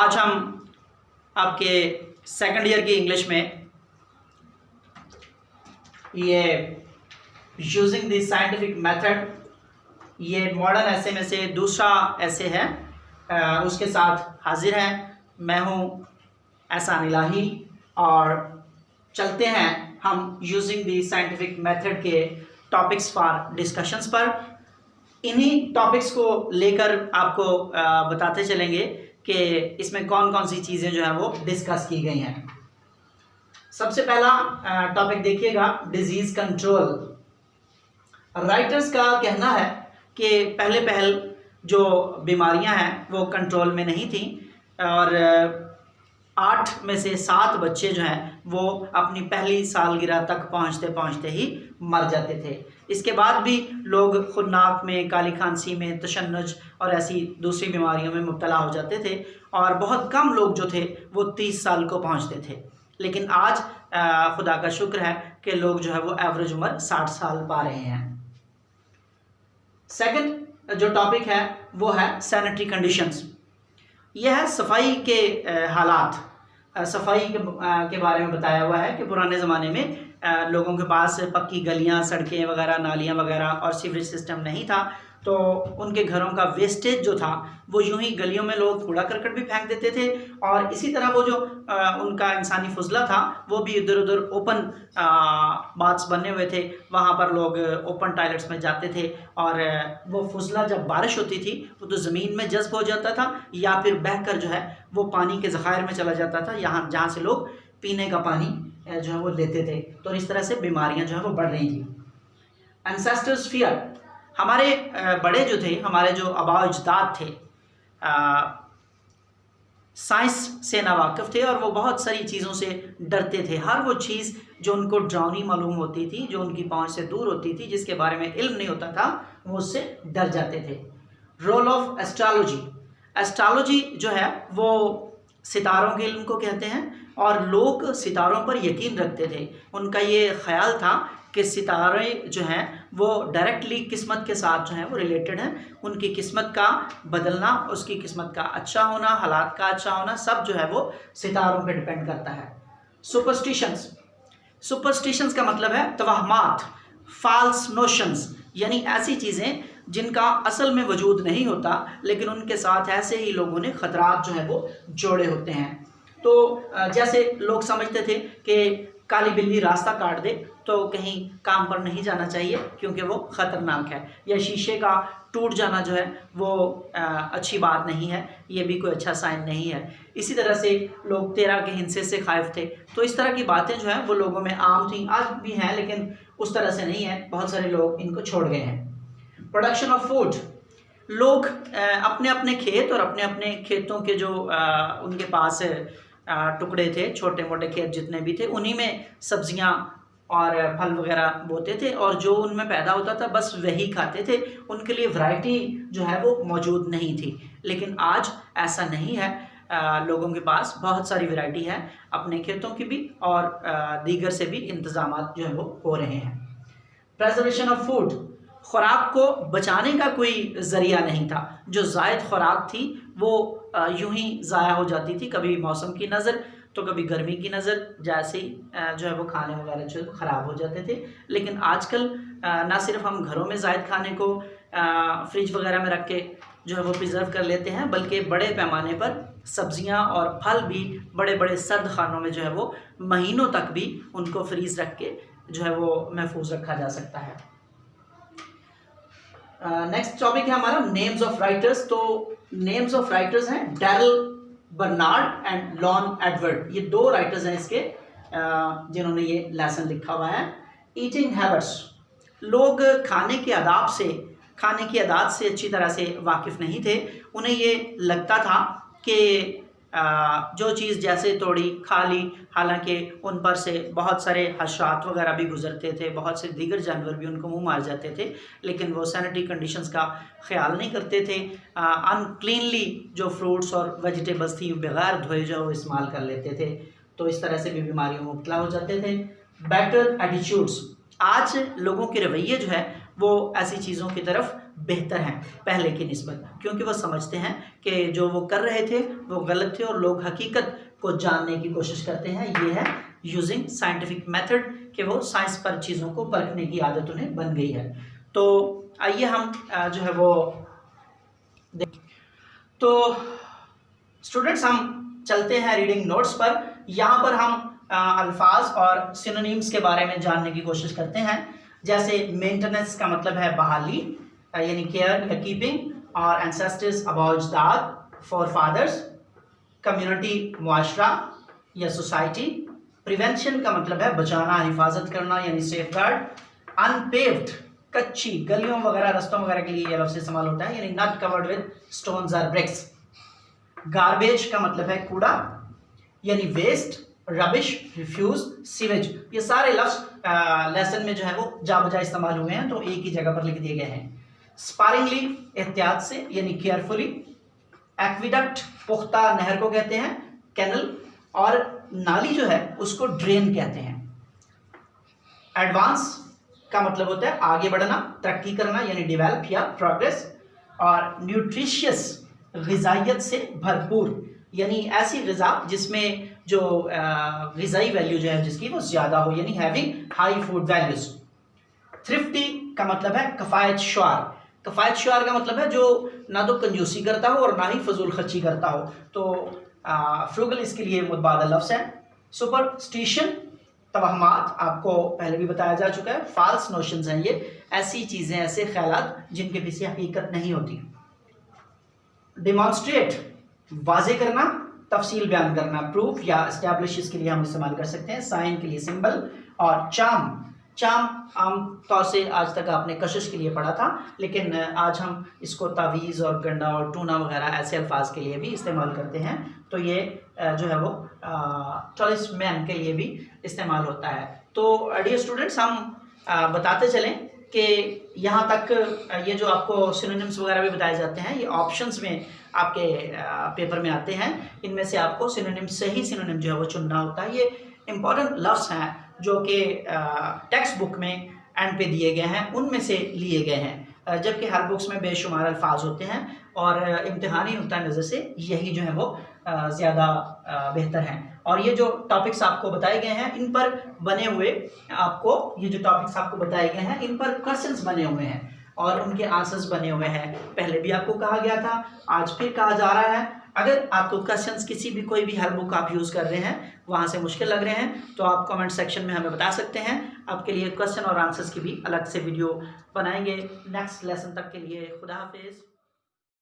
आज हम आपके सेकंड ईयर की इंग्लिश में ये यूजिंग द साइंटिफिक मेथड, ये मॉडर्न ऐसे में से दूसरा ऐसे है, उसके साथ हाजिर हैं। मैं हूँ एहसान इलाही और चलते हैं हम यूजिंग द साइंटिफिक मेथड के टॉपिक्स फॉर डिस्कशंस पर। इन्हीं टॉपिक्स को लेकर आपको बताते चलेंगे कि इसमें कौन कौन सी चीज़ें जो है वो डिस्कस की गई हैं। सबसे पहला टॉपिक देखिएगा, डिजीज़ कंट्रोल। राइटर्स का कहना है कि पहले जो बीमारियां हैं वो कंट्रोल में नहीं थी और 8 में से 7 बच्चे जो हैं वो अपनी पहली सालगिरह तक पहुंचते पहुंचते ही मर जाते थे। इसके बाद भी लोग खुरनाक में, काली खांसी में, तशन्नुज और ऐसी दूसरी बीमारियों में मुब्तला हो जाते थे और बहुत कम लोग जो थे वो 30 साल को पहुंचते थे। लेकिन आज खुदा का शुक्र है कि लोग जो है वो एवरेज उम्र 60 साल पा रहे हैं। सेकंड जो टॉपिक है वो है सैनिटरी कंडीशंस। यह है सफाई के हालात। सफाई के बारे में बताया हुआ है कि पुराने ज़माने में लोगों के पास पक्की गलियां, सड़कें वगैरह, नालियां वगैरह और सीवरेज सिस्टम नहीं था, तो उनके घरों का वेस्टेज जो था वो यूं ही गलियों में लोग कूड़ा करकट भी फेंक देते थे और इसी तरह वो जो उनका इंसानी फजला था वो भी इधर उधर ओपन बाथ्स बने हुए थे, वहाँ पर लोग ओपन टॉयलेट्स में जाते थे और वो फजला जब बारिश होती थी वो तो ज़मीन में जज्ब हो जाता था या फिर बहकर जो है वो पानी के ज़खायर में चला जाता था, जहाँ से लोग पीने का पानी जो है वो लेते थे। तो इस तरह से बीमारियाँ जो है वो बढ़ रही थी। एंसेस्टर्स फियर, हमारे बड़े जो थे, हमारे जो आबाओ अजदाद थे, साइंस से नावाकिफ़ थे और वो बहुत सारी चीज़ों से डरते थे। हर वो चीज़ जो उनको डरावनी मालूम होती थी, जो उनकी पहुंच से दूर होती थी, जिसके बारे में इल्म नहीं होता था, वो उससे डर जाते थे। रोल ऑफ एस्ट्रोलॉजी, एस्ट्रोलॉजी जो है वो सितारों के इल्म को कहते हैं और लोग सितारों पर यकीन रखते थे। उनका ये ख्याल था कि सितारे जो हैं वो डायरेक्टली किस्मत के साथ जो है वो रिलेटेड हैं। उनकी किस्मत का बदलना, उसकी किस्मत का अच्छा होना, हालात का अच्छा होना, सब जो है वो सितारों पे डिपेंड करता है। सुपरस्टिशंस, सुपरस्टिशंस का मतलब है तवहमात, फाल्स नोशंस, यानी ऐसी चीज़ें जिनका असल में वजूद नहीं होता लेकिन उनके साथ ऐसे ही लोगों ने ख़तरात जो है वो जोड़े होते हैं। तो जैसे लोग समझते थे कि काली बिल्ली रास्ता काट दे तो कहीं काम पर नहीं जाना चाहिए क्योंकि वो ख़तरनाक है, या शीशे का टूट जाना जो है वो अच्छी बात नहीं है, ये भी कोई अच्छा साइन नहीं है। इसी तरह से लोग तेरा के हिंसे से खाइफ थे। तो इस तरह की बातें जो हैं वो लोगों में आम थी, आज भी हैं लेकिन उस तरह से नहीं है, बहुत सारे लोग इनको छोड़ गए हैं। प्रोडक्शन ऑफ फूड, लोग अपने अपने खेत और अपने अपने खेतों के जो उनके पास टुकड़े थे, छोटे मोटे खेत जितने भी थे, उन्हीं में सब्जियां और फल वगैरह बोते थे और जो उनमें पैदा होता था बस वही खाते थे। उनके लिए वैरायटी जो है वो मौजूद नहीं थी। लेकिन आज ऐसा नहीं है, लोगों के पास बहुत सारी वैरायटी है, अपने खेतों की भी और दीगर से भी इंतजामात जो है वो हो रहे हैं। प्रिजर्वेशन ऑफ फूड, खुराक को बचाने का कोई ज़रिया नहीं था। जो ज़ायद खुराक थी वो यूं ही ज़ाया हो जाती थी, कभी मौसम की नज़र तो कभी गर्मी की नज़र, जैसे ही जो है वो खाने वगैरह जो है ख़राब हो जाते थे। लेकिन आजकल ना सिर्फ हम घरों में ज़ायद खाने को फ्रिज वगैरह में रख के जो है वो प्रिजर्व कर लेते हैं, बल्कि बड़े पैमाने पर सब्जियां और फल भी बड़े बड़े सर्द खानों में जो है वो महीनों तक भी उनको फ्रीज़ रख के जो है वो महफूज रखा जा सकता है। नेक्स्ट टॉपिक है हमारा नेम्स ऑफ राइटर्स। तो नेम्स ऑफ राइटर्स हैं Darrel Bernard and Lon Edward, ये 2 राइटर्स हैं इसके जिन्होंने ये लेसन लिखा हुआ है। ईटिंग हैबिट्स, लोग खाने की आदत से अच्छी तरह से वाकिफ़ नहीं थे। उन्हें ये लगता था कि जो चीज़ जैसे तोड़ी खा ली, हालांकि उन पर से बहुत सारे हशरात वगैरह भी गुजरते थे, बहुत से दीगर जानवर भी उनको मुंह मार जाते थे, लेकिन वो सैनिटरी कंडीशंस का ख्याल नहीं करते थे। अनक्लीनली जो फ्रूट्स और वेजिटेबल्स थी बगैर धोए जो वो इस्तेमाल कर लेते थे, तो इस तरह से भी बीमारियों में मुब्तला हो जाते थे। बेटर एटीट्यूड्स, आज लोगों के रवैये जो है वो ऐसी चीज़ों की तरफ बेहतर हैं पहले की निस्बत, क्योंकि वो समझते हैं कि जो वो कर रहे थे वो गलत थे और लोग हकीकत को जानने की कोशिश करते हैं। ये है यूजिंग साइंटिफिक मेथड, कि वो साइंस पर चीज़ों को परखने की आदत उन्हें बन गई है। तो आइए हम जो है वो तो स्टूडेंट्स हम चलते हैं रीडिंग नोट्स पर। यहाँ पर हम अल्फाज और सिनोनिम्स के बारे में जानने की कोशिश करते हैं। जैसे मेंटेनेंस का मतलब है बहाली, यानी केयर या कीपिंग, और एंसेस्टर्स अबाउट फोरफादर्स, कम्युनिटी मुआशरा या सोसाइटी। प्रिवेंशन का मतलब है बचाना, हिफाजत करना, यानी सेफगार्ड। अनपेव्ड, कच्ची गलियों वगैरह, रस्तों वगैरह के लिए ये लफ्ज़ इस्तेमाल होता है, यानी नॉट कवर्ड विद स्टोन्स और ब्रिक्स। गार्बेज का मतलब है कूड़ा, यानी वेस्ट, रबिश, रिफ्यूज, सीवेज। ये सारे लफ्ज़ लेसन में जो है वो जा बजा इस्तेमाल हुए हैं, तो एक ही जगह पर लिख दिए गए हैं। स्पारिंगली, एहतियात से, यानी केयरफुली। एक्विडक्ट, पुख्ता नहर को कहते हैं, कैनल, और नाली जो है उसको ड्रेन कहते हैं। एडवांस का मतलब होता है आगे बढ़ना, तरक्की करना, यानी डेवलप या प्रोग्रेस। और न्यूट्रिशियस, ग़िज़ाइयत से भरपूर, यानी ऐसी ग़िज़ा जिसमें जो ग़िज़ाई वैल्यू जो है जिसकी वो ज़्यादा हो, यानी having high food values. Thrifty का मतलब है कफ़ायत शुआर। कफ़ायत शुआर का मतलब है जो ना तो कंजूसी करता हो और ना ही फजूल खर्ची करता हो, तो फ्रूगल इसके लिए मुतबादल लफ्ज़ है। सुपरस्टिशन, तवहमात, आपको पहले भी बताया जा चुका है, फाल्स नोशंस हैं ये, ऐसी चीज़ें, ऐसे ख्यालात जिनके पीछे हकीकत नहीं होती। डेमॉन्स्ट्रेट, वाजे करना, तफसील बयान करना, प्रूफ या एस्टैब्लिश इसके लिए हम इस्तेमाल कर सकते हैं, साइन के लिए सिंबल। और चाम, चाम आम तौर से आज तक आपने कशिश के लिए पढ़ा था, लेकिन आज हम इसको तावीज़ और गंडा और टूना वगैरह ऐसे अल्फाज के लिए भी इस्तेमाल करते हैं, तो ये जो है वो टॉलिस्मैन के लिए भी इस्तेमाल होता है। तो डियर स्टूडेंट्स, हम बताते चलें कि यहाँ तक ये जो आपको सिनोनिम्स वगैरह भी बताए जाते हैं, ये ऑप्शंस में आपके पेपर में आते हैं। इनमें से आपको सिनोनिम, सही सिनोनिम जो है वो चुनना होता है। ये इंपॉर्टेंट लफ्ज़ हैं जो कि टेक्स्ट बुक में एंड पे दिए गए हैं, उनमें से लिए गए हैं, जबकि हर बुक्स में बेशुमार अल्फाज होते हैं और इम्तिहानी नुक्ता नज़र से यही जो है वो ज़्यादा बेहतर हैं। और ये जो टॉपिक्स आपको बताए गए हैं, इन पर बने हुए ये जो टॉपिक्स आपको बताए गए हैं, इन पर क्वेश्चंस बने हुए हैं और उनके आंसर्स बने हुए हैं। पहले भी आपको कहा गया था, आज फिर कहा जा रहा है। अगर आपको क्वेश्चंस किसी भी कोई भी हर बुक आप यूज़ कर रहे हैं वहाँ से मुश्किल लग रहे हैं, तो आप कमेंट सेक्शन में हमें बता सकते हैं। आपके लिए क्वेश्चन और आंसर्स की भी अलग से वीडियो बनाएंगे। नेक्स्ट लेसन तक के लिए खुदा हाफिज़।